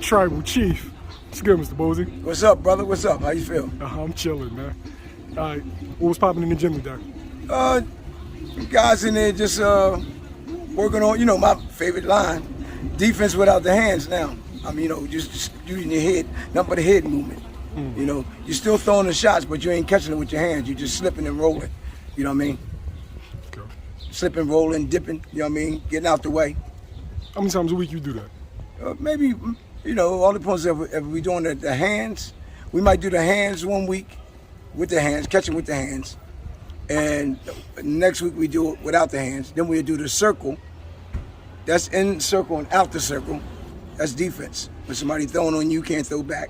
Tribal Chief. What's good, Mr. Bozy? What's up, brother? What's up? How you feel? I'm chilling, man. All right, what was popping in the gym today? Guys in there just working on, my favorite line, defense without the hands now. I mean, just using your head, nothing but a head movement. You're still throwing the shots, but you ain't catching it with your hands. You're just slipping and rolling. You know what I mean? Okay. Slipping, rolling, dipping, you know what I mean? Getting out the way. How many times a week you do that? Maybe, all depends if we're doing the hands. We might do the hands 1 week with the hands, catching with the hands. And next week we do it without the hands. Then we'll do the circle. That's in circle and out the circle. That's defense. When somebody throwing on you, can't throw back.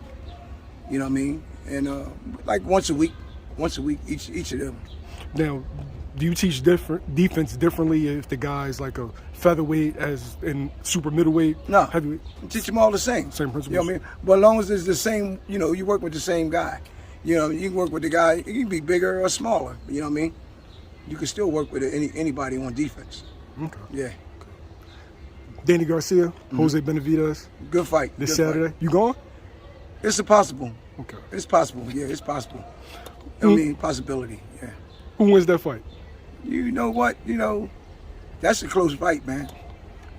You know what I mean? And like once a week, each of them. Now, do you teach defense differently if the guy's like a featherweight as in super middleweight? No, heavyweight? Teach them all the same. Same principles? You know what I mean? But as long as it's the same, you work with the same guy. You can work with the guy, he can be bigger or smaller, you know what I mean? You can still work with anybody on defense. Okay. Yeah. Danny Garcia, Jose Benavidez. Good fight. This Good Saturday. Fight. You going? It's possible. Okay. It's possible. Yeah, it's possible. I mean, possibility. Yeah. Who wins that fight? You know what? That's a close fight, man.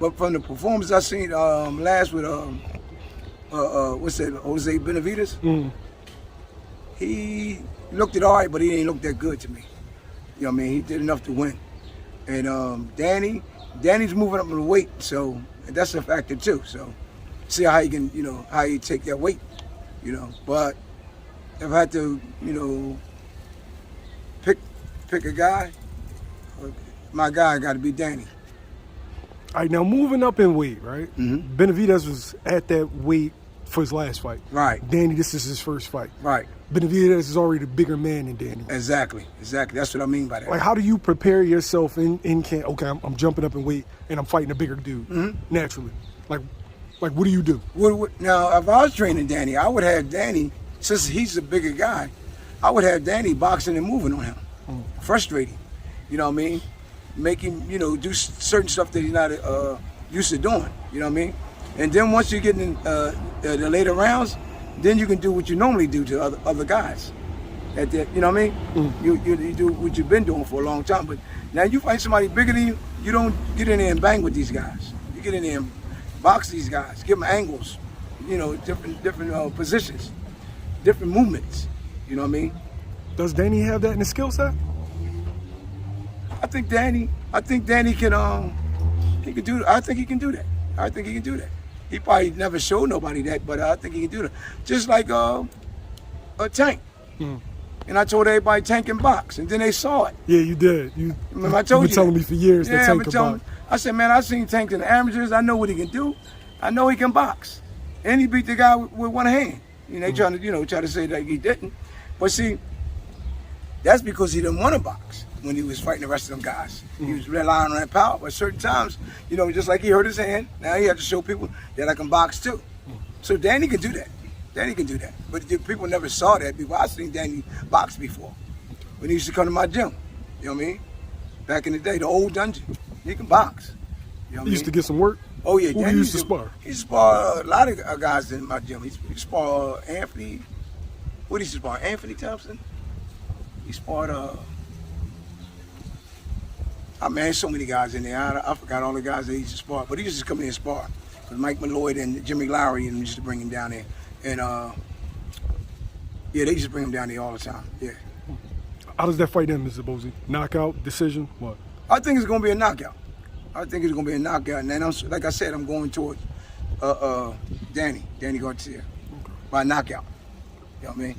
But from the performance I seen last with what's that? Jose Benavidez. He looked it all right, but he ain't looked that good to me. You know what I mean? He did enough to win. And Danny's moving up in the weight, so that's a factor too. So see how he can, how he take that weight, But if I had to, pick a guy, my guy got to be Danny. All right, now moving up in weight, right? Benavidez was at that weight for his last fight. Right. Danny, this is his first fight. Right. Benavidez is already the bigger man than Danny. Exactly. That's what I mean by that. Like, how do you prepare yourself in camp? Okay, I'm jumping up in weight and I'm fighting a bigger dude naturally. Like, what do you do? Now, if I was training Danny, I would have Danny, since he's a bigger guy, I would have Danny boxing and moving on him, frustrating. You know what I mean? Make him, do certain stuff that he's not used to doing. You know what I mean? And then once you get in the later rounds, then you can do what you normally do to other guys. You know what I mean? You do what you've been doing for a long time. But now you find somebody bigger than you, you don't get in there and bang with these guys. You get in there and box these guys, give them angles, different positions, different movements. You know what I mean? Does Danny have that in his skill set? I think Danny can he can do. I think he can do that. I think he can do that. He probably never showed nobody that, but I think he can do that. Just like a Tank. And I told everybody Tank can box, and then they saw it. Yeah, you did. Remember I told you been telling me for years that Tank can box. I said, man, I seen Tank in the amateurs. I know what he can do. I know he can box. And he beat the guy with one hand. They trying to, try to say that he didn't. But see, that's because he didn't want to box when he was fighting the rest of them guys. He was relying on that power. But certain times, just like he hurt his hand, now he had to show people that I can box too. So Danny can do that. Danny can do that. But people never saw that before. I seen Danny box before. When he used to come to my gym. You know what I mean? Back in the day, the old dungeon. He can box. You know what he used to get some work? Oh yeah, Who Danny used to spar? He used to spar a lot of guys in my gym. He sparred Anthony. What did he spar? Anthony Thompson? He sparred there's so many guys in there. I forgot all the guys that he used to spar. But he used to come in and spar. With Mike Malloy and Jimmy Lowry and used to bring him down there. And they used to bring him down there all the time. Yeah. How does that fight end, Mr. Bozy? Knockout, decision, what? I think it's gonna be a knockout. And then like I said, I'm going towards Danny Garcia by knockout. You know what I mean?